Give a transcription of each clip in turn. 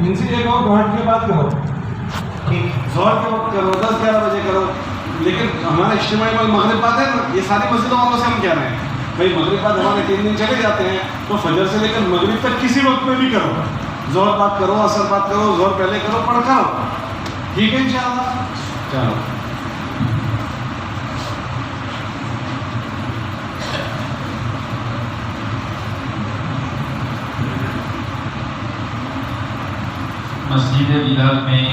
ان سے یہ کہو 2 گھنٹے کے بعد کرو، ظہر کے وقت کرو، 10-11 بجے کرو. لیکن ہمارا اجتماعی وقت مغرب بعد ہے نا، یہ ساری مسجدوں والوں سے ہم کہہ رہے ہیں بھائی مغرب بعد ہمارے 3 دن چلے جاتے ہیں، تو فجر سے لے کر مغرب تک کسی وقت میں بھی کرو، ظہر بات کرو، عصر بات کرو، ظہر پہلے کرو، پڑھ کرو، ٹھیک ہے انشاءاللہ. چلو مسجد بلال میں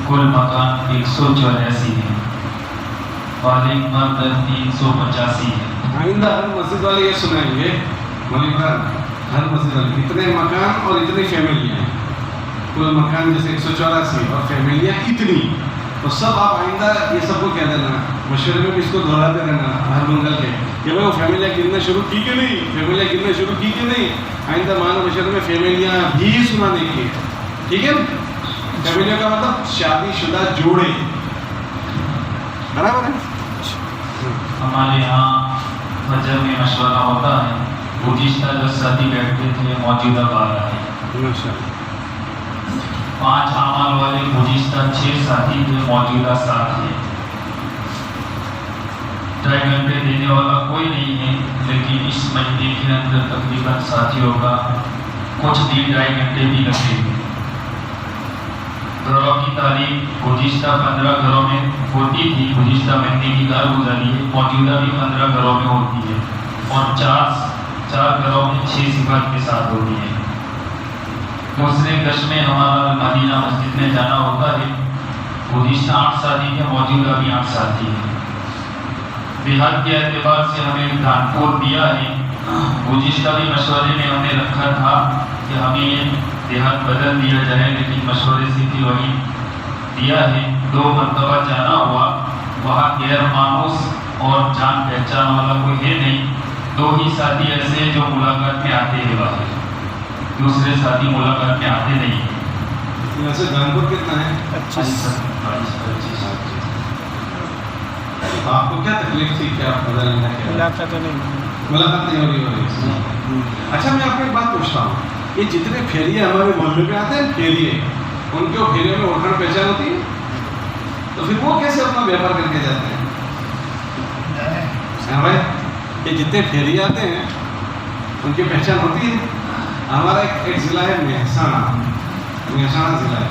کل مکان 184 ہیں، بالغ مرد 385 ہیں. آئندہ ہر مسجد والے یہ سنائیں گے مولوی خان، ہر مسجد والے اتنے مکان اور اتنی فیملیاں ہیں، کل مکان جیسے 184 اور فیملیاں اتنی، تو سب آپ آئندہ یہ سب کو کہہ دینا، مشورے میں بھی اس کو دہراتے رہنا ہر منگل کے کہ بھائی وہ فیملیاں گننا شروع کی کہ نہیں، فیملیاں گننا شروع کی کہ نہیں. آئندہ مان مشورے میں فیملیاں بھی سنانے کی، ٹھیک ہے. فیملیوں کا مطلب شادی شدہ جوڑے، برابر ہے. ہمارے یہاں فجر میں مشورہ ہوتا ہے، گزشتہ 10 ساتھی بیٹھتے تھے، موجودہ 12 ہیں. 5 اعمال والے گزشتہ 6 ساتھی تھے، موجودہ 7 ہیں. 2.5 گھنٹے دینے والا کوئی نہیں ہے، لیکن اس مہینے کے اندر تقریباً ساتھیوں کا کچھ دن 2.5 گھنٹے بھی لگے. گھروں کی تعلیم گزشتہ 15 گھروں میں ہوتی تھی، گزشتہ مہینے کی کارگزاری ہے، موجودہ بھی 15 گھروں میں ہوتی ہے، اور 4 گھروں میں 6 صفات کے ساتھ ہوتی ہے. دوسرے گشت میں ہمارا مدینہ مسجد میں جانا ہوتا ہے، گزشتہ 8 ساتھی تھے، موجودہ بھی 8 ساتھی ہیں. دیہات کے اعتبار سے ہمیں کانپور دیا ہے، گزشتہ بھی مشورے میں ہم نے رکھا تھا کہ ہمیں یہ دیہات بدل دیا جائے، لیکن مشورے سے بھی وہی دیا ہے. 2 مرتبہ جانا ہوا، وہاں غیر مانوس اور جان پہچان والا کوئی ہے نہیں. 2 ہی ساتھی ایسے ہیں جو ملاقات میں آتے ہیں، باہر دوسرے ساتھی ملاقات میں آتے نہیں ہیں. ویسے کانپور کتنا ہے؟ 25. آپ کو کیا تکلیف تھی کہ آپ بدل لینا کیا؟ ملاقات نہیں ہو رہی. اچھا میں آپ کو ایک بات پوچھتا ہوں، یہ جتنے پھیریے ہمارے محلے پہ آتے ہیں پھیریے، ان کے پھیریوں میں اوٹھن پہچان ہوتی ہے، تو پھر وہ کیسے اپنا ویپار کر کے جاتے ہیں؟ بھائی یہ جتنے پھیریے آتے ہیں ان کی پہچان ہوتی ہے. ہمارا ایک ضلع ہے مہسانہ ضلع ہے،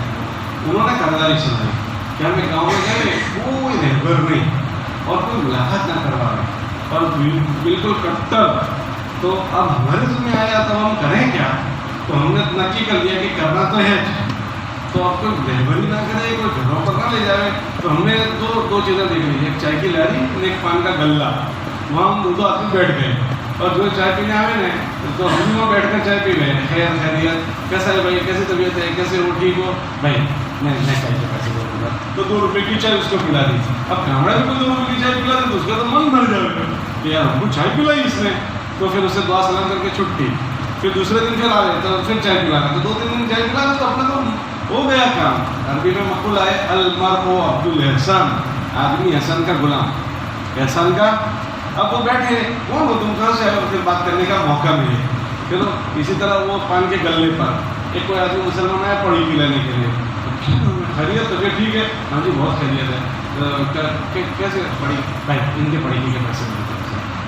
انہوں نے کرداری چلائی کہ ہمیں گاؤں میں گئے کوئی رہبر نہیں اور کوئی ملاقات نہ کروا رہے اور بالکل کٹر. تو اب ہمارے ذمہ میں آیا تو ہم کریں کیا؟ تو ہم نے نکی کر لیا کہ کرنا تو ہے، تو اب کوئی رہبری نہ کرے، کوئی گھروں پر نہ لے جائے. تو ہم نے دو چیزیں دیکھ لی، ایک چائے کی لاری اور ایک پان کا گلہ. وہاں ہم 2 آدمی بیٹھ گئے اور جو چائے پینے آئے نا تو ہم بھی وہاں بیٹھ کر چائے پی گئے. خیر خیریت، کیسا ہے بھائی، کیسی طبیعت ہے، کیسے ہو، ٹھیک ہو بھائی؟ میں چائے کے پیسے دوں گا، تو 2 روپے کی چائے اس کو پلا دی. اب کامڑا بھی کوئی 2 روپے کی چائے پلا دی تو اس کا تو من بھر جائے گا کہ یار ہم کو چائے پلائی اس نے. تو پھر اسے دعا سلام کر کے چھٹی. پھر دوسرے دن پھر آئے تو پھر چائے پلانا، تو 2-3 دن چائے پلانا تو اپنا تو ہو گیا کام. عربی میں مقول ہے المرء عبد الاحسان، آدمی احسان کا غلام، احسان کا. اب وہ بیٹھے، کون ہو تم، کہاں سے آئے، پھر بات کرنے کا موقع ملے. چلو اسی طرح وہ پان کے گلے پر ایک کوئی آدمی مسلمان آیا پڑھی پلانے کے لیے. خیریت تو ٹھیک ہے، ہاں جی بہت خیریت ہے، کیسے پڑھی بھائی، ان کے پڑھی کے پیسے ملتے.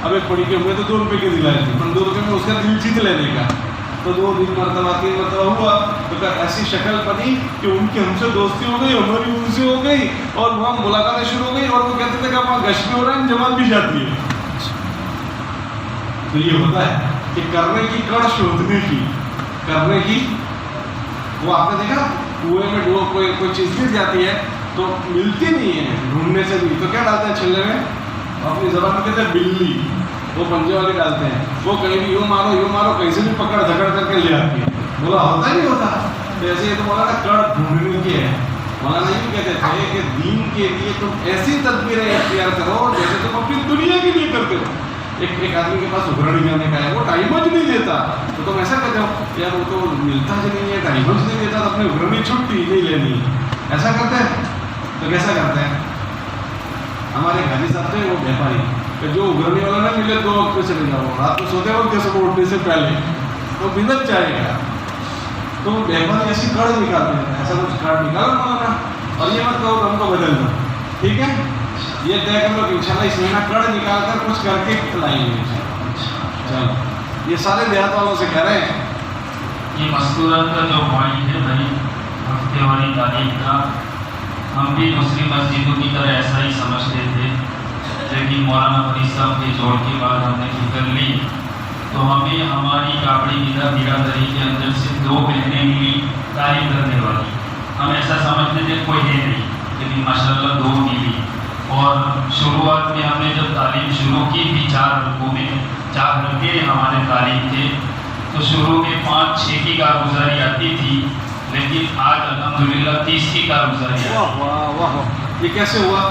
اب ایک پڑھی کے ہوئے تو 2 روپے کے دلائے تھے، 2 روپے میں اس کا دل جیت لینے کا. تو 2 مرتبہ 3 مرتبہ ہوا تو ایسی شکل بنی کہ ان کی ہم سے دوستی ہو گئی، ہماری ان سے ہو گئی، اور وہاں ملاقاتیں شروع ہو گئی. اور وہ کہتے تھے کہ وہاں گشت بھی ہو رہا ہے، جماعت بھی جاتی ہے. تو یہ ہوتا ہے کہ کرنے کی کڑ شوندنے کی، کرنے کی. وہ آپ نے دیکھا کنویں میں کوئی چیز گر جاتی ہے تو ملتی نہیں ہے، ڈھونڈنے سے بھی تو کیا ڈالتے ہیں چھلے میں، اپنی زبان میں کہتے ہیں بلی، وہ پنجے والے ڈالتے ہیں. وہ کہیں بھی یوں مارو کہیں سے بھی پکڑ دھکڑ کر کے لے آتی ہے. بولا ہوتا ہی نہیں ہوتا. جیسے یہ تو مولانا کڑ ڈھونڈنے کی ہے. مولانا یہ کہتے تھے کہ دین کے لیے تم ایسی تدبیریں اختیار کرو جیسے تم اپنی دنیا کے لیے کرتے ہو. ایک آدمی کے پاس ابھرڑ جانے کا ہے، وہ ٹائم ہی نہیں دیتا، تو تم ایسا کہتے ہو یار وہ تو ملتا ہی نہیں ہے، ٹائم ہی نہیں دیتا، تو اپنے ابھرڑی چھٹی نہیں لینی. ایسا کرتے ہیں تو کیسا کرتے ہیں؟ ہمارے حاجی صاحب تھے وہ ویپاری، کہ جو ابھرنے والا نہ ملے 2 وقت پہ چلے جاؤ، رات کو سوتے وقت جیسے کو اٹھنے سے پہلے تو بدت جائے گا. तुम व्यापारी ऐसी कड़ निकालते हैं, ऐसा कुछ कड़ निकालो ना, और ये मत कहो हमको बदल दो, ठीक है? ये तय कर लो कि इंशाल्लाह इस महीना कड़ निकाल कर कुछ करके खिलाएंगे इंशाल्लाह। चलो, ये सारे देहात वालों से कह रहे हैं। ये मस्तूरत का जो पॉइंट है भाई, हफ्ते वाली तारीख का, हम भी दूसरी मस्जिदों की तरह ऐसा ही समझते थे, लेकिन मौलाना फरीद साहब के जोड़ के बाद हमने फिक्र ली, तो हमें हमारी कापड़ी बिरादरी के अंदर से 2 बहनें मिली तारीफ करने वाली। हम ऐसा समझते थे कोई है नहीं, लेकिन माशाल्लाह 2 मिली। और शुरुआत में हमने जब तालीम शुरू की थी 4 हल्कों में, 4 हल्के हमारे तालीम थे, तो शुरू में 5-6 की कारगुजारी आती थी, लेकिन आज अल्हम्दुलिल्लाह 30 की कारगुजारी आती है। वाह वाह वाह, ये कैसे हुआ?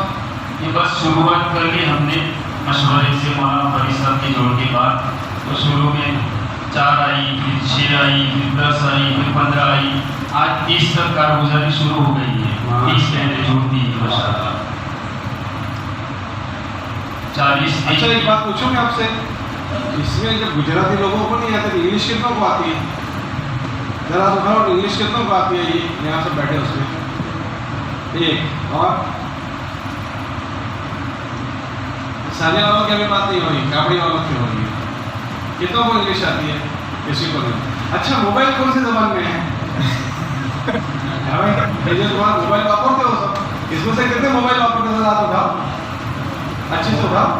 ये बस शुरुआत कर ली हमने मशवरे से मौलाना फरीद साहब के जोड़ के बाद। तो शुरू में 4 आई, फिर 6 आई, फिर 10 आई, फिर 15 आई, आज 30 तक कारगुजारी शुरू हो गई है। 30 पहले जुड़ती है माशाल्लाह। 40। अच्छा, एक बात पूछूं मैं आपसे, इसमें जब गुजराती लोगों को नहीं आती, इंग्लिश कितनों को आती है? जरा उठाओ, इंग्लिश कितनों को आती है? ये यहाँ से बैठे उसमें एक, और साले वालों की अभी बात नहीं हो रही, कापड़ी वालों की हो रही है। कितनों को इंग्लिश आती है? किसी को नहीं। अच्छा, मोबाइल कौन सी जबान में है? भाई, जो तुम्हारा मोबाइल वापरते हो सब, इसमें से कितने मोबाइल वापरते हो? हाथ उठाओ, अच्छी से उठाओ।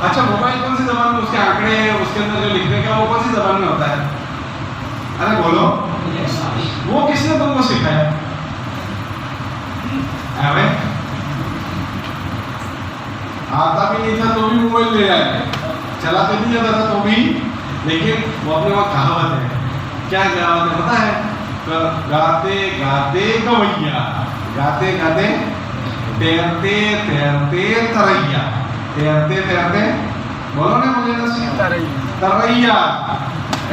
अच्छा, मोबाइल कौन सी जबान में, उसके आंकड़े, उसके अंदर जो लिखने का, वो कौन सी जबान में होता है? अरे बोलो, वो किसने तुमको सिखाया? अरे आता भी नहीं था तो भी मोबाइल ले आए, चलाते भी नहीं आता था तो भी, लेकिन वो अपने वहाँ कहावत है, क्या कहावत है पता है? गाते गाते गवैया, गाते गाते तैरते तैरते तरैया, तैरते तैरते, बोलो ना मुझे ना, तरैया,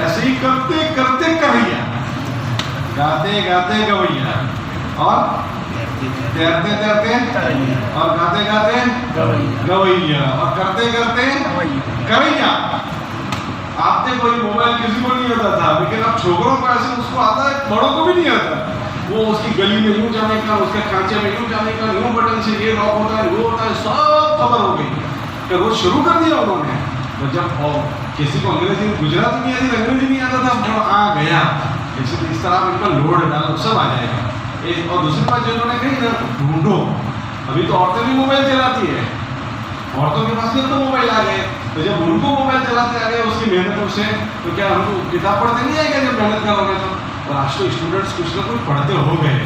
ऐसे ही करते करते करैया, गाते गाते गवैया, और तैरते तैरते, और गाते गाते गवैया, और करते करते करैया। आप देखो, ये मोबाइल किसी को नहीं आता था, लेकिन अब छोकरों को ऐसे उसको आता है, बड़ों को भी नहीं आता। वो उसकी गली में यूँ जाने का, उसके खांचे में यूँ जाने का, यूँ बटन से ये लॉक होता है, वो होता है, सब खबर हो गई। फिर वो शुरू कर दिया उन्होंने। तो जब किसी को अंग्रेजी गुजराती नहीं आती, अंग्रेजी नहीं आता था, वो आ गया, इस तरह इनका लोड डालो, सब आ जाएगा। और दूसरी बात जो उन्होंने कही ना, ढूंढो, अभी तो औरतें भी मोबाइल चलाती है, औरतों के पास भी तो मोबाइल आ गए, तो जब उनको मोबाइल चलाते आ गए उसकी मेहनतों से, तो क्या हमको किताब पढ़ते नहीं आएगा जब मेहनत करोगे तो? और आज तो स्टूडेंट्स कुछ ना कुछ पढ़ते हो गए,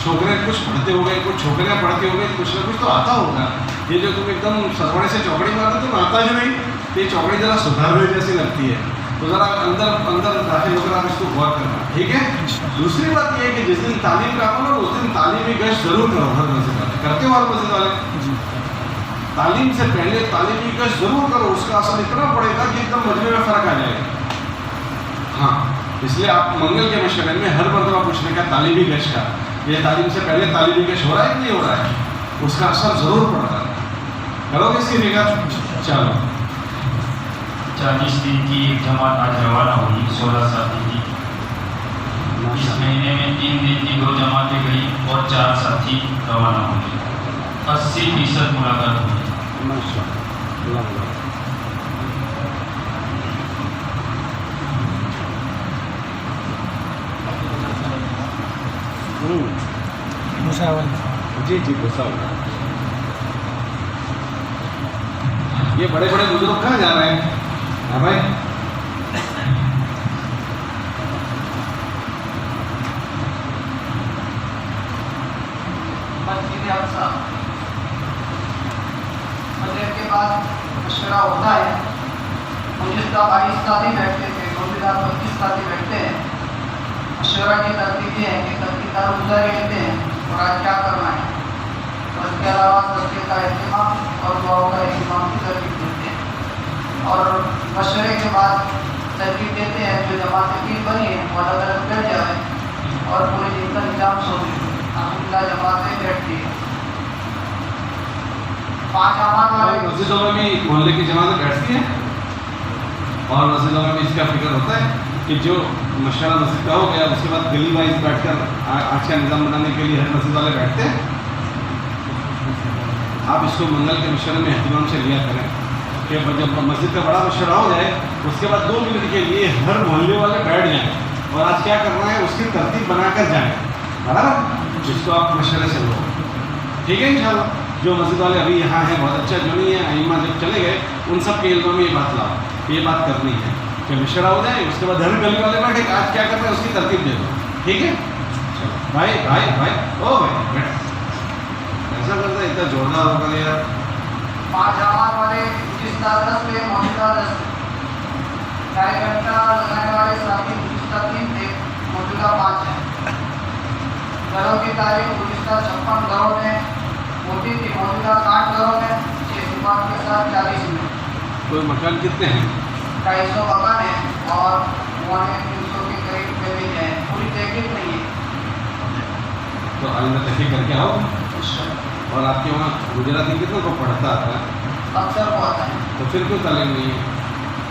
छोकरे कुछ पढ़ते हो गए, कुछ छोकरियाँ पढ़ते हो गए, कुछ ना कुछ तो आता होगा। ये जो तुम एकदम सरवड़े से चौकड़ी मारते तुम आता ही नहीं, तो ये चौकड़ी जरा सुधार जैसी लगती है, तो ज़रा अंदर अंदर दाखिल होकर आप इसको गौर करना, ठीक है? दूसरी बात ये है कि जिस दिन तालीम का हो ना, उस दिन तालीमी गश्त जरूर करो। हर मस्जिद वाले करते हो, हर मस्जिद वाले तालीम से पहले तालीमी गश्त जरूर करो, उसका असर इतना पड़ेगा कि एकदम मजमे में फ़र्क आ जाएगा। हाँ, इसलिए आप मंगल के मशवरे में हर मरतबा पूछने का तालीमी गश्त का, ये तालीम से पहले तालीमी गश्त हो रहा है कि नहीं हो रहा है, उसका असर जरूर पड़ता है। करोगे इसकी निगाह? चलो, 40 दिन की एक जमात आज रवाना हुई, 16 साथी की। इस महीने में 3 दिन की 2 जमातें गई और 4 साथी रवाना हुए। 80% मुलाकात हुई। जी जी, ये बड़े बड़े बुजुर्ग कहाँ जा रहे हैं? हाँ भाई, मगरिब के बाद मशवरा होता है। 22 साथी बैठते थे, 25 साथी बैठते हैं। मशवरा की तरतीब ये है कि सबकी कारगुजारी लेते हैं और आज क्या करना है, और इसके अलावा सबके का एहतिमाम और दुआओं का एहतिमाम की तरतीब देते हैं। और मशवरे के बाद तरतीब देते हैं, जो जमातें भी बनी है वो अलग अलग बैठ जाए और पूरे दिन का निजाम सो अलहमदिल्ला जमातें बैठती है। 5 जमात वाले मस्जिदों में भी मोहल्ले की जमातें बैठती हैं, और मस्जिदों में भी इसका फिक्र होता है। کہ جو مشورہ مسجد کا ہو گیا اس کے بعد گلی وائز بیٹھ کر آج کا نظام بنانے کے لیے ہر مسجد والے بیٹھتے ہیں. آپ اس کو منگل کے مشورے میں اہتمام سے لیا کریں کہ جب مسجد کا بڑا مشورہ ہو جائے اس کے بعد 2 منٹ کے لیے ہر محلے والے بیٹھ جائیں اور آج کیا کرنا ہے اس کی ترتیب بنا کر جائیں, برابر, جس کو آپ مشورے سے لو. ٹھیک ہے انشاءاللہ. جو مسجد والے ابھی یہاں ہیں بہت اچھا, جو نہیں ہے ائمہ جب چلے گئے ان سب کے علموں میں یہ بات لاؤ, یہ بات کرنی ہے کہ مشورہ ہو جائے اس کے بعد ہر گلی والے بیٹھے آج کیا کرنا ہے اس کی ترتیب دے دو. ٹھیک ہے چلو بھائی بھائی بھائی او بھائی بیٹھ, ایسا کرتا ہے اتنا زوردار ہوگا یار. 5 جماعت والے گزشتہ 10 تھے, موجودہ 10 ڈھائی گھنٹہ لگانے والے ساتھی گزشتہ 3 تھے, موجودہ 5 ہیں. گھروں کی تاریخ گزشتہ 56 گھروں میں ہوتی تھی, موجودہ 60 گھروں میں 6 سپاہیوں کے ساتھ 40 میں. کوئی مکان کتنے ہیں؟ 250 مکان ہیں اور 300 کے قریب زمین ہے. پوری تحقیق نہیں ہے. تو آئندہ تحقیق کر کے آؤ. اور آپ کے وہاں گجراتی کتنے کو پڑھتا آتا ہے؟ اکثر کو آتا ہے. تو پھر کیوں تعلیم نہیں ہے؟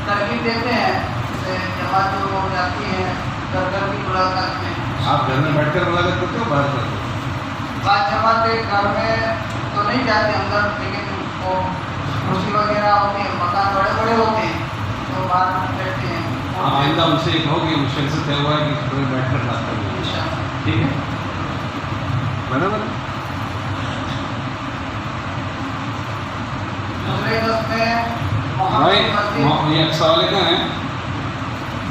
ترغیب دیتے ہیں, جیسے جماعت جو ہو جاتی ہے گھر گھر کی ملاقات میں. آپ گھر میں بیٹھ کر ملاقات کرتے ہو باہر کرتے ہو؟ بعض جماعتیں گھر میں تو نہیں جاتے اندر, لیکن وہ کرسی وغیرہ ہوتی ہے, مکان بڑے بڑے ہوتے ہیں تو باہر بیٹھتے ہیں. آپ آئندہ ان سے یہ کہو کہ مشکل سے طے ہوا ہے کہ کوئی بیٹھ کر بات کریں. انشاءاللہ. ٹھیک ہے برابر. دوسرے دس میں بھائی مسجد. یہ ایک سوال کا ہے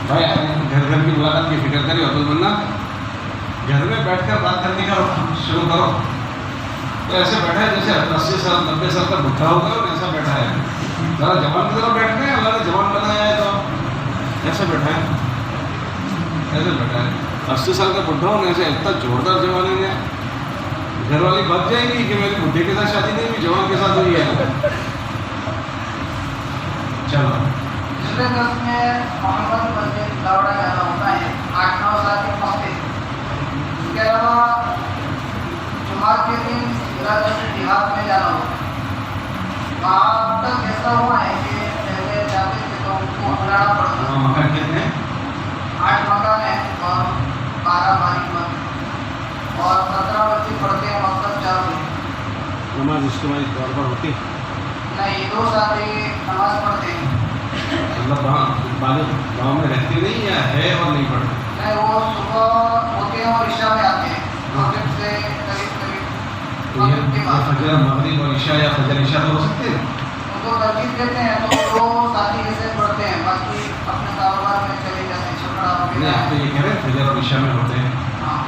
بھائی, گھر گھر کی ملاقات کی فکر کری عبد المنا, گھر میں بیٹھ کر بات کرنے کا شروع کرو. تو ایسے بیٹھا ہے جیسے 80 سال 90 سال کا بڈھا ہوگا اور ایسا بیٹھا ہے. ذرا جوان کی طرح بیٹھتے ہیں, اللہ نے جوان بنایا ہے تو ایسے بیٹھا ہے, ایسے بیٹھا ہے. 80 سال کا بڈھا ہو ایسے اتنا زوردار جوان ہے, گھر والی بچ جائے گی کہ میری بڈھے کے ساتھ شادی نہیں ہوئی, جوان کے ساتھ ہوئی ہے. چلو دوسرے دس میں محمد مسجد لاوڑا جانا ہوتا ہے, 8-9 ساتھی پہنچتے. اس کے علاوہ جمعہ کے دن دیہات میں جانا ہوتا ہے. وہاں تک ایسا ہوا ہے کہ پہلے جاتے تھے تو ان کو بلانا پڑتا. مکان کتنے ہیں؟ 8 مکان ہیں اور 12 باریک مکان اور 17 بچے پڑھتے ہیں, مکتب 4 میں. نماز اجتماعی طور پر ہوتی ہے؟ نہیں, 2 ساتھی نماز پڑھتے ہیں. مطلب وہاں بالغ گاؤں میں رہتے نہیں یا ہے اور نہیں پڑھتے؟ نہیں, وہ صبح ہوتے ہیں اور عشاء میں آتے ہیں. مغرب سے قریب تو یہ فجر مغرب اور عشاء یا فجر عشاء تو ہو سکتے ہیں. ان کو ترغیب دیتے ہیں تو وہ ساتھی ایسے پڑھتے ہیں, باقی اپنے کاروبار میں چلے جاتے ہیں. چھپڑا نہیں, آپ تو یہ کہہ رہے ہیں فجر اور عشاء میں ہوتے ہیں, ہاں,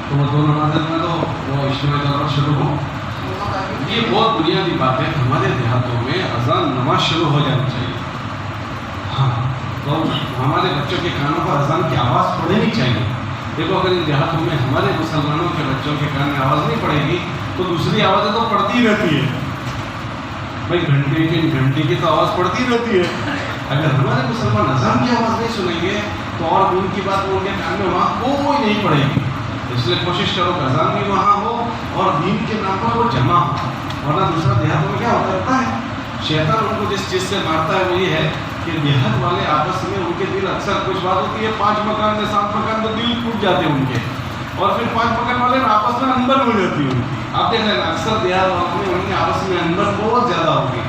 تو وہ 2 نمازیں میں تو وہ اجتماعی طور پر شروع ہو. ان کو ترغیب یہ بہت بنیادی بات ہے. ہمارے دیہاتوں میں اذان نماز شروع ہو جانی چاہیے. ہاں, تو ہمارے بچوں کے کانوں پر اذان کی آواز پڑنی چاہیے. دیکھو اگر ان دیہاتوں میں ہمارے مسلمانوں کے بچوں کے کان میں آواز نہیں پڑے گی تو دوسری آوازیں تو پڑتی ہی رہتی ہے. بھائی گھنٹے کی تو آواز پڑتی ہی رہتی ہے. اگر ہمارے مسلمان اذان کی آواز نہیں سنیں گے تو اور دین کی بات ان کے کان میں وہاں کوئی نہیں پڑے گی. اس لیے کوشش کرو کہ اذان بھی وہاں ہو اور دین کے نام پر وہ جمع ہو. ورنہ دوسرا دیہاتوں میں کیا ہوتا ہے, شیطان ان کو جس چیز سے مارتا ہے وہ یہ ہے کہ دیہات والے آپس میں ان کے دل اکثر کچھ بات ہوتی ہے 5 مکان میں 7 مکان تو دل ٹوٹ جاتے ہیں ان کے, اور پھر 5 مکان والے آپس میں انبن ہو جاتی ہے ان کی. آپ دیکھ رہے ہیں اکثر دیہات والوں میں ان کے آپس میں انبن بہت زیادہ ہوگی.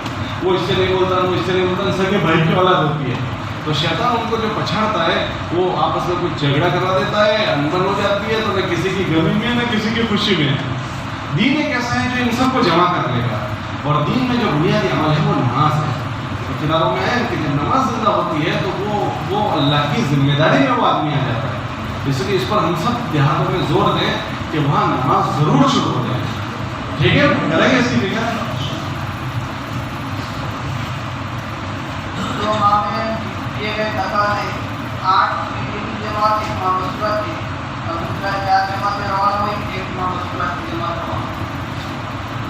وہ اس سے نہیں بولتا, وہ اس سے نہیں بولتا, سگے بھائی کی اولاد ہوتی ہے. تو شیطان ان کو جو پچھاڑتا ہے وہ آپس میں کچھ جھگڑا کرا دیتا ہے, انبن ہو جاتی ہے. تو نہ کسی کی غمی میں نہ کسی کی خوشی میں. دین ایک ایسا ہے جو ان سب کو جمع کر لے گا, اور دین میں جو بنیادی عمل ہے وہ نماز ہے. کتابوں میں ہے کہ جب نماز زندہ ہوتی ہے تو وہ اللہ کی ذمہ داری میں وہ آدمی آ جاتا ہے. اس لیے اس پر ہم سب دیہاتوں میں زور دیں کہ وہاں نماز ضرور شروع ہو جائے. ٹھیک ہے, کریں گے اس کی فکر. 2 ماہ میں دیے گئے دفعہ سے 8 کی جماعت 1 ماہ مصیبت تھی, اور دوسرا 4 جماعتیں روانہ ہوئی, 1 ماہ مصیبت کی جماعت روانہ.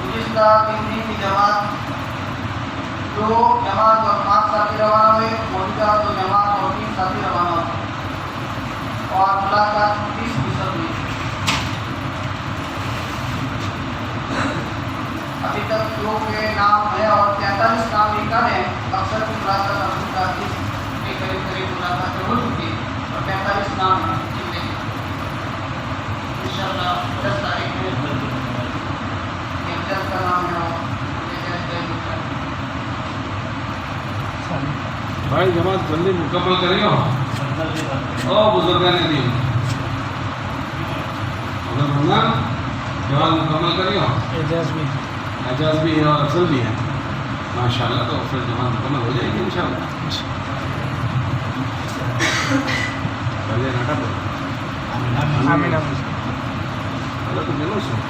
گزشتہ 3 دن کی جماعت 2 جماعت اور 5 ساتھی روانہ ہوئے. موجودہ 2 جماعت اور 3 ساتھی روانہ ہوئے اور ملاقات 30% ہوئی. ابھی تک 2 کے نام ہے اور 43 نام ریکارڈ ہیں. اکثر کی ملاقات 30 کے قریب ملاقاتیں ہو چکی ہیں. भाई जमात जल्दी मुकम्मल करियो ओ बुजुर्गान दीन अगर बोलना जमात मुकम्मल करियो एजाज भी है और अफजल भी है माशाल्लाह तो फिर जमात मुकम्मल हो जाएगी इंशाल्लाह पहले नाटक हेलो तुम जरूर सुनो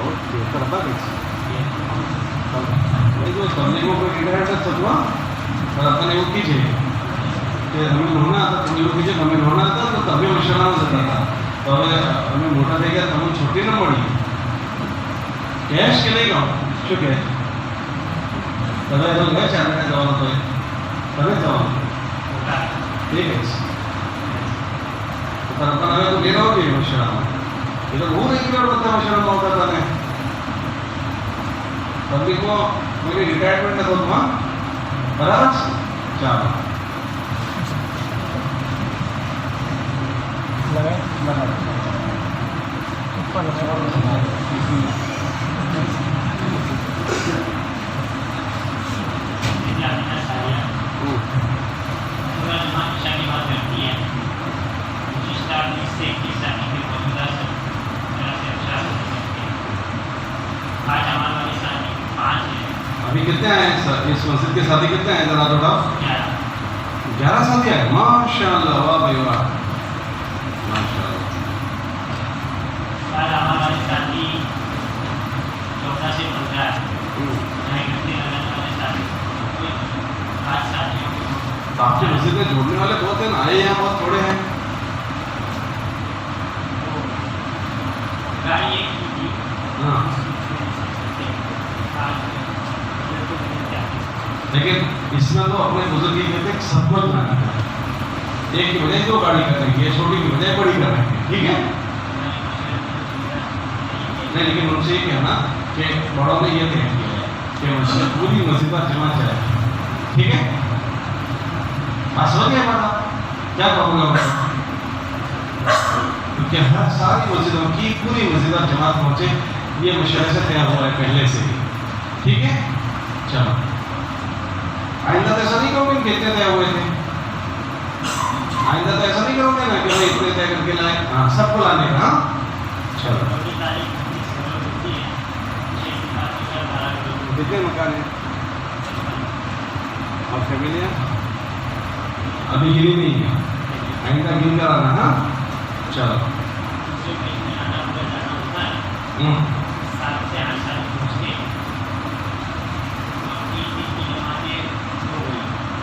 ओके तरफ ये जो तबलीगों को इंटरनेट से हुआ और अपन वो कीजिए कि हमें होना था तबलीगों कीजिए हमें होना था तो तभी मशवरा हो सकता था तो हमें मोटा देगा तो हम छोटी ना पड़ी कैश के नहीं गाँव क्यों कैश तभी तो गए चार का जवाब तो तभी जवाब ठीक है तो अपन हमें तो लेना होगी मशवरा ये तो वो नहीं किया होता मशवरा होता था ने तभी को मेरी रिटायरमेंट का तो था बराबर चलो अभी कितने आए हैं सर इस मस्जिद के साथी कितने आए जरा थोड़ा 11 साथी आए माशाल्लाह वाह भाई वाह माशाल्लाह हमारे साथी 14 से 15 तो आपकी मस्जिद में जोड़ने वाले बहुत हैं आए यहाँ बहुत थोड़े हैं हाँ लेकिन इसमें तो अपने बुजुर्ग ही कहते हैं सब कुछ लाना है एक की बजाय दो गाड़ी करेंगे छोटी की बजाय बड़ी करेंगे ठीक है नहीं लेकिन उनसे ये कहना कि बड़ों ने ये तय किया है कि उनसे पूरी मस्जिद पर जमा जाए ठीक है बस हो गया बड़ा क्या प्रॉब्लम है क्योंकि हर सारी मस्जिदों की पूरी मस्जिद पर जमात पहुंचे ये मशवरे से तैयार हुआ है पहले से ही ठीक है चलो आइंदा तो ऐसा नहीं करोगे कितने तय हुए थे आइंदा तो ऐसा नहीं करोगे ना कि भाई इतने तय करके लाए हाँ सबको लाने का हाँ चलो कितने मकान है और फैमिलियाँ अभी गिनी नहीं है आइंदा गिन कर आना हाँ चलो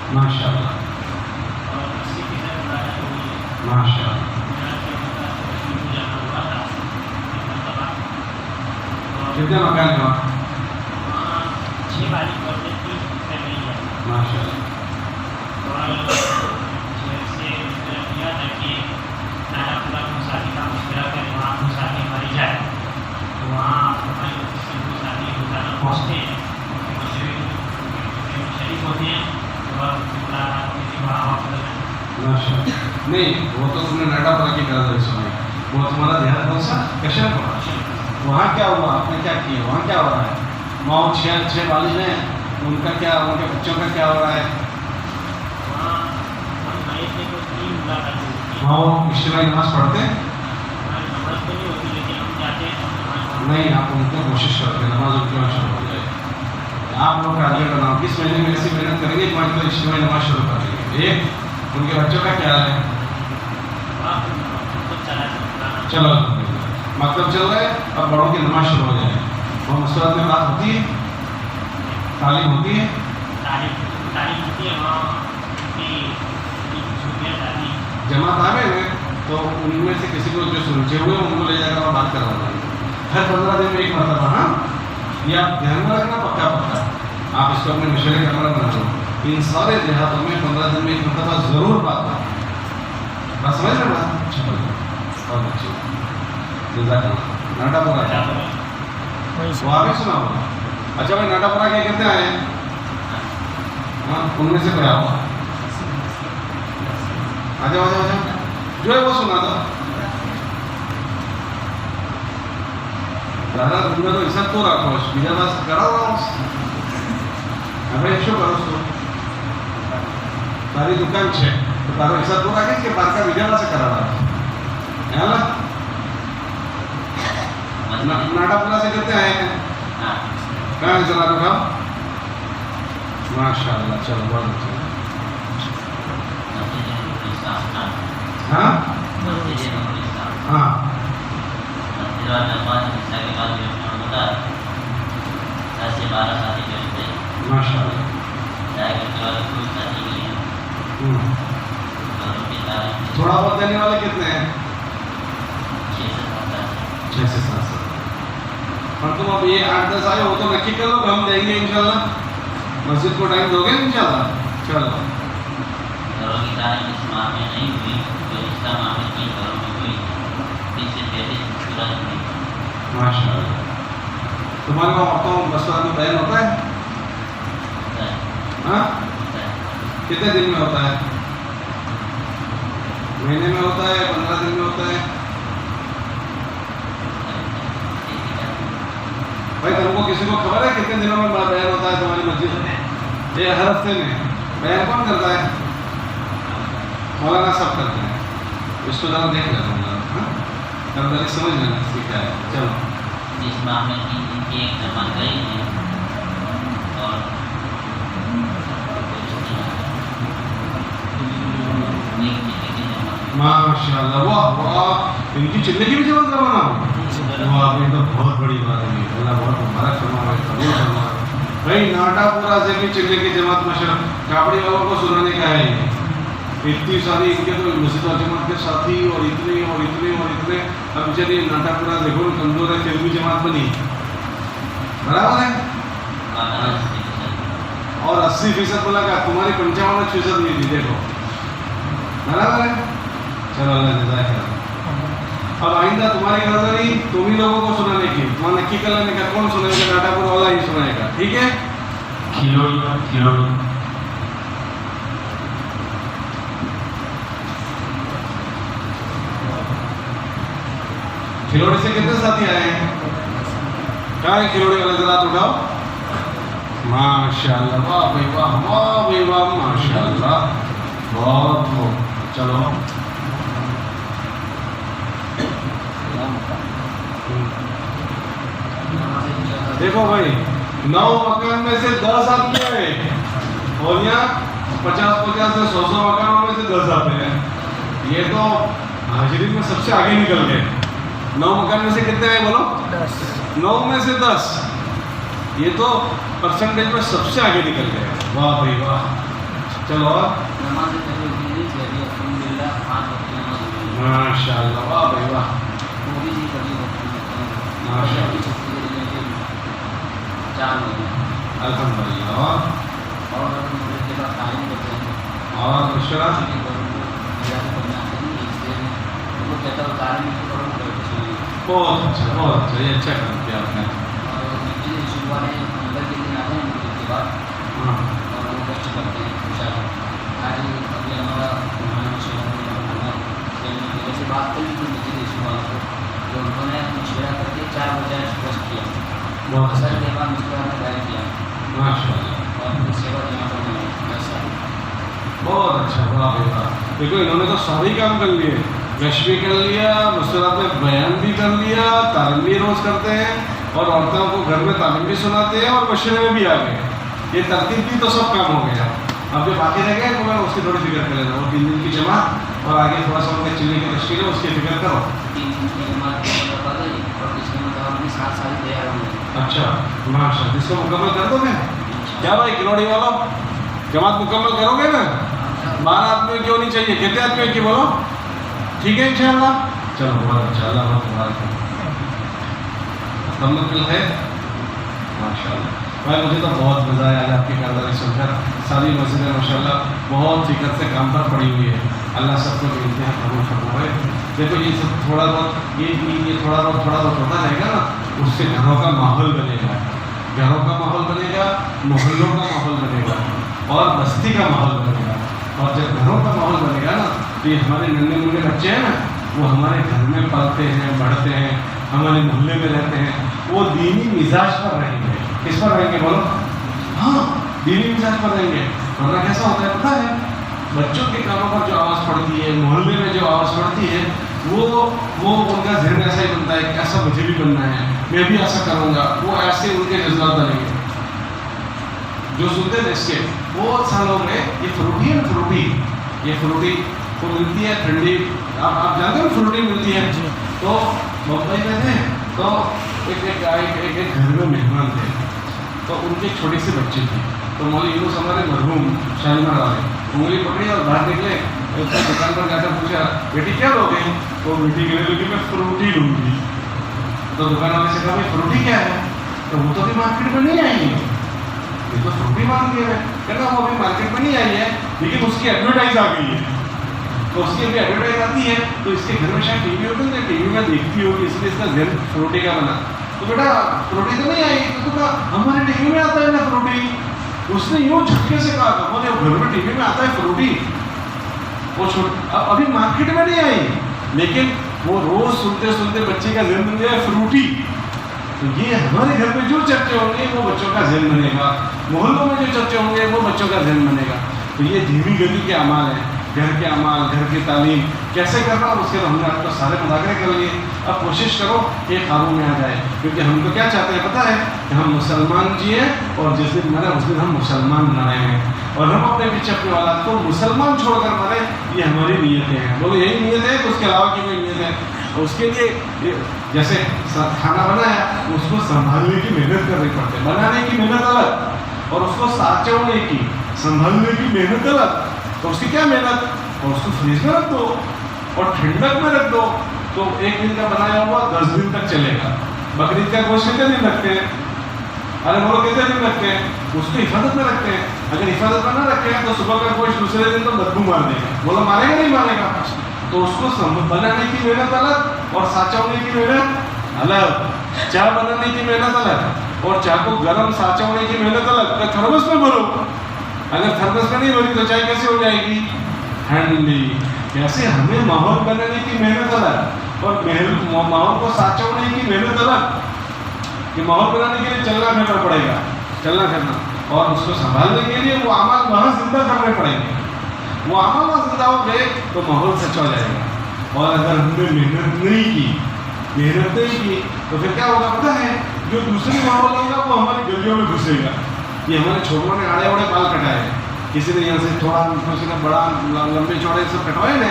माशाल्लाह माशाल्लाह कितने मकान है वहाँ माशाल्लाह नहीं वो तो तुमने नाटा पड़ा की कर सुनाई वो तुम्हारा ध्यान कौन सा कशन पड़ा वहाँ क्या हुआ आपने क्या किया वहाँ क्या हो रहा है माँ 6 वालिद हैं उनका क्या उनके बच्चों का क्या हो रहा है वहाँ वो इज्तिमाई नमाज पढ़ते हैं नहीं आप उनको कोशिश करते नमाज उनकी वहाँ शुरू हो जाए आप लोग का आगे बनाओ किस महीने में ऐसी मेहनत करेंगे एक महीने तो इज्तिमाई नमाज शुरू कर देंगे एक उनके बच्चों का क्या है चलो मतलब चल रहा है अब बड़ों की नमाज शुरू हो जाए वो मसरत में बात होती है तालीम होती है जमात आ गए तो उनमें से किसी को जो सुलझे हुए उनको ले जाकर वहाँ बात करवाना हर 15 दिन में एक मरतबा हाँ ये आप ध्यान में रखना पक्का पक्का आप इसको अपने मशवरे का अमल बना लो इन सारे देहातों में 15 दिन में एक मरतबा जरूर बात हो बस समझ रहे ना बहुत अच्छी नाटापुरा वो आगे सुना होगा अच्छा भाई नाटापुरा क्या कहते हैं हाँ उनमें से कोई आओ आ जाओ जो है वो सुना दो दादा तुमने तो हिसाब तो रखो बीजा बात करा હવે શું કરો છો? તારી દુકાન છે તો તારો હિસાબ તો રાખે કે પારકા બીજા પાસે કરાવવા है ना? नाटापुरा से कितने आए हैं? कहाँ है जरा दिखाओ। माशाल्लाह, चलो बहुत अच्छा। हाँ हाँ माशाल्लाह। थोड़ा बहुत देने वाले कितने हैं? 6 से 7। पर तुम अब ये 8-10 आए हो तो नक्की कर लो कि हम देंगे इंशाल्लाह। मस्जिद को टाइम दोगे इंशाल्लाह? चलो। घरों की तारीफ इस माह में नहीं हुई जो रिश्ता माह में 3 घरों में हुई, इससे पहले पूरा नहीं। माशाल्लाह। तुम्हारे वहाँ औरतों मसला में बयान होता है? हाँ? कितने दिन में होता है? महीने में होता है, 15 दिन में होता है? भाई तुमको किसी को खबर है कितने दिनों में बयान होता है तुम्हारी मस्जिद में? ये हर हफ्ते में बयान कौन करता है? मौलाना सब करते हैं। इसको जरा देख लेना, कल समझ लेना सीखा है। चलो। जिस माह में 3 दिन की एक जमात गई है और माशाल्लाह, वाह वाह, इनकी चिल्ले की भी जरूरत करवाना हो? वाह, ये तो बहुत बड़ी बात है। अल्लाह बहुत मुबारक फरमाए, कबूल फरमाए। भाई नाटापुरा से भी चिल्ले की जमात माशाल्लाह कापड़ी वालों को सुनाने का है। इतनी सारी इनके तो मस्जिद और जमात के साथी और इतने और इतने और इतने। अब चलिए नाटापुरा देखो कमजोर है, फिर भी जमात बनी, बराबर है। और 80% बोला का तुम्हारी 55% नहीं थी, देखो बराबर है। चलो अल्लाह जज़ाक खैर। अब आइंदा तुम्हारी गर्दनी तुम ही लोगों को सुनाने की, तुम्हारा नक्की कर लेने का कौन सुनाएगा? नाटापुर वाला ही सुनाएगा, ठीक है? खिलोड़ी खिलौड़ी से कितने साथी आए हैं? कहाँ है खिलौड़ी वाला? जरा उठाओ। माशाल्लाह, वाह भाई वाह, वाह भाई वाह, माशाल्लाह, बहुत बहुत। चलो देखो भाई, 9 मकान में से 10 आदमी आए और यहाँ 50-50 से 100 मकानों में से 10 आते हैं। ये तो हाजिरी में सबसे आगे निकल गए। 9 मकान में से कितने आए बोलो? 9 में से 10। ये तो परसेंटेज में सबसे आगे निकल गए। वाह भाई वाह। चलो माशाल्लाह, वाह भाई वाह, अल्हम्दुलिल्लाह। और मशवरा बहुत अच्छा, बहुत अच्छा, ये अच्छा काम किया आपने। बात करी थी मस्जिद इशू वालों को, तो उन्होंने मशवरा करके 4 बजे रिक्वेस्ट किया। बहुत असर के बाद मशवरा ने गाइड किया माशाल्लाह, और फिर सेवा जमा करने लगे। बहुत अच्छा, वाह भाई वाह। देखो इन्होंने तो सारे काम कर लिए, गश भी कर लिया, मशवरा में बयान भी कर लिया, तालीम भी रोज़ करते हैं और औरतों को घर में तालीम भी सुनाते हैं और मशवरे में भी आ गए। ये तरतीब भी तो सब काम हो गया। अब जो बाकी रह गए तो मैं उसकी थोड़ी फिक्र कर लेना। वो 3 दिन की जमात और आगे थोड़ा सा उनके चिल्ले की तश्कील है, उसकी फिक्र करो। 3 दिन की जमात बता दें और इसके मतलब 7 साल तैयार होंगे। अच्छा माशाल्लाह, इसको मुकम्मल कर दोगे क्या भाई? खिलौड़ी वालों जमात मुकम्मल करोगे ना? 12 आदमी क्यों नहीं चाहिए? कितने आदमी की बोलो? ठीक है इंशाल्लाह। चलो बहुत अच्छा, अल्लाह बहुत मुबारक है माशाल्लाह। भाई मुझे तो बहुत मज़ा आया आज आपकी कारदारी सुनकर। सारी मस्जिदें माशाल्लाह बहुत फिक्र से काम पर पड़ी हुई है। अल्लाह सबको इंतहा कबूल फरमाए। देखो ये सब थोड़ा बहुत ये थोड़ा बहुत होता रहेगा ना, उससे घरों का माहौल बनेगा, घरों का माहौल बनेगा, मोहल्लों का माहौल बनेगा और बस्ती का माहौल बनेगा। और जब घरों का माहौल बनेगा ना, तो ये हमारे नन्हे मुन्ने बच्चे हैं ना, वो हमारे घर में पलते हैं, बढ़ते हैं, हमारे मोहल्ले में रहते हैं, वो दीनी मिजाज पर रहेंगे। किस पर रहेंगे बोलो? हाँ, दीनी मिजाज पर रहेंगे, वरना कैसा होता है पता है, बच्चों के कानों पर जो आवाज़ पड़ती है, मोहल्ले में जो आवाज़ पड़ती है, वो उनका जहन ऐसा ही बनता है कि ऐसा मुझे भी बनना है, मैं भी ऐसा करूँगा, वो ऐसे उनके जज्बात बनेंगे। जो सुनते थे इसके बहुत सारे लोग हैं, ये फ्रूटी है ना, फ्रूटी, ये फ्रूटी को मिलती है ठंडी, आप जानते हो फ्रूटी मिलती है। तो मुंबई में थे, तो एक घर में मेहमान थे, तो उनकी एक छोटी सी बच्ची थी, तो मौलवी यूनुस हमारे मरहूम शालीमार वाले उंगली पकड़ी और बाहर निकले, उसने दुकान पर जाकर पूछा बेटी क्या लोगे, तो बेटी कहने लगी मैं फ्रूटी लूँगी। तो दुकान वाले से कहा भाई फ्रूटी क्या है, तो वो तो अभी मार्केट में नहीं आई है, ये तो फ्रूटी मांग रही है, कहना वो अभी मार्केट में नहीं आई है, लेकिन उसकी एडवर्टाइज आ गई है। तो उसकी अभी एडवर्टाइज आती है, तो इसके घर में शायद टीवी होती है, टीवी में देखती होगी, इसलिए इसका जहन फ्रूटी का बना। तो बेटा फ्रूटी तो नहीं आई, तो कहा हमारे टीवी में आता है ना फ्रूटी। उसने यूँ झटके से कहा बोले घर में टीवी में आता है फ्रूटी, वो अब अभी मार्केट में नहीं आई, लेकिन वो रोज सुनते सुनते बच्चे का जहन बन गया फ्रूटी। तो ये हमारे घर में जो चर्चे होंगे वो बच्चों का जहन बनेगा, मोहल्लों में जो चर्चे होंगे वो बच्चों का जहन बनेगा। तो ये धीमी गति के अमाल है, घर के अमाल, घर की तालीम कैसे करना, उसके तो हमने आपको सारे मुज़ाकरे कर लिए। अब कोशिश करो कि काबू में आ जाए, क्योंकि हम तो क्या चाहते हैं पता है कि हम मुसलमान जिए और जिस दिन मरे उस दिन हम मुसलमान मरे हैं, और हम अपने पीछे अपने औलाद को मुसलमान छोड़कर मरे, ये हमारी नीयतें हैं। बोलो यही नीयत है, तो उसके अलावा की कोई नीयत है। उसके लिए जैसे खाना बनाया, उसको संभालने की मेहनत करनी पड़ती है, बनाने की मेहनत अलग और उसको साचवने की संभालने की मेहनत अलग। तो उसकी क्या मेहनत, और उसको फ्रिज में रख दो और ठंडक में रख दो, तो एक दिन का बनाया हुआ 10 दिन तक चलेगा। बकरीद का गोश्त कितने दिन रखते हैं, अरे बोलो कितने दिन रखते हैं, उसको हिफाजत में रखते हैं। अगर हिफाजत में ना रखे तो सुबह का गोश्त दूसरे दिन तो बदबू मार देगा, बोलो मारेगा नहीं मारेगा। तो उसको बनाने की मेहनत अलग और साचवने की मेहनत अलग, चाय बनाने की मेहनत अलग और चाय को गर्म साचवने की मेहनत अलग। तो थर्मस में भरो, अगर थर्मस में नहीं भरी तो चाय कैसे हो जाएगी, ठंडी। कैसे हमें माहौल बनाने की मेहनत अलग और माहौल को साचवने की मेहनत अलग, कि माहौल बनाने के लिए चलना फिरना पड़ेगा, चलना फिरना, और उसको संभालने के लिए वो अमल वहाँ जिंदा करने पड़ेंगे। वो अमल वहाँ जिंदा हो गए तो माहौल सच्चा हो जाएगा। और अगर हमने मेहनत नहीं की तो फिर क्या होगा पता है, जो दूसरी माहौल होगा वो हमारी गलियों में घुसेगा। ये हमारे छोटों ने आड़े आड़े बाल कटाए, किसी ने यहाँ से थोड़ा, किसी ने बड़ा लंबे चौड़े सब कटवाए ना,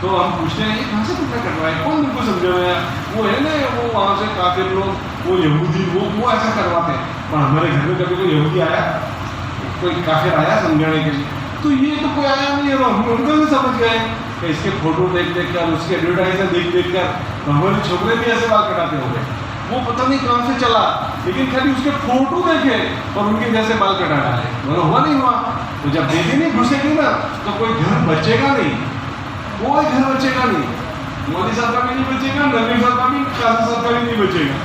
तो हम पूछते हैं ये कहाँ से तुमने कटवाए, कौन तुमको समझाया, वो है ना वो वहाँ से काफिर लोग, वो यहूदी, वो ऐसा करवाते हैं। पर हमारे घर में कभी कोई यहूदी आया, कोई काफिर आया समझाने के लिए, तो ये तो कोई आया नहीं है, हम उनको भी समझ गए कि इसके फोटो देख कर, उसके एडवर्टाइजर देख कर तो हमारे छोकरे भी ऐसे बाल कटाते हो गए। वो पता नहीं कहाँ से चला, लेकिन खाली उसके फोटो देखे और उनके जैसे बाल कटा डाले, बोलो हुआ नहीं हुआ। तो जब बेटी नहीं घुसेगी ना तो कोई घर बचेगा नहीं, कोई घर बचेगा नहीं। मोदी साहब का भी नहीं बचेगा, नबी साहब का भी, काजी साहब का भी नहीं बचेगा,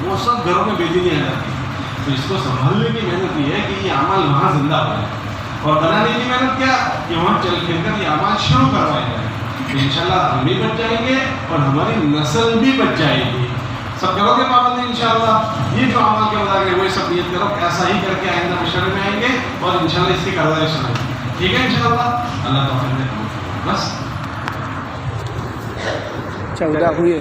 वो सब घरों में बेटी नहीं आ जाती। तो इसको संभालने की मेहनत ये है कि ये अमल वहाँ जिंदा हो जाए, और बनाने की मेहनत क्या कि वहाँ चल फिर कर ये अमल शुरू करवाए जाए, तो इंशाल्लाह हम भी बच जाएंगे और हमारी नस्ल भी बच जाएगी। सब करोगे पाबंदी इंशाल्लाह। ये जो अमल के मुताबिक है वही सब नियत करो, ऐसा ही करके आइंदा मशवरे में आएंगे और इंशाल्लाह इसकी कार्रवाई सुनाएंगे, ठीक है इंशाल्लाह। अल्लाह तौफीक दे, बस 14 हुए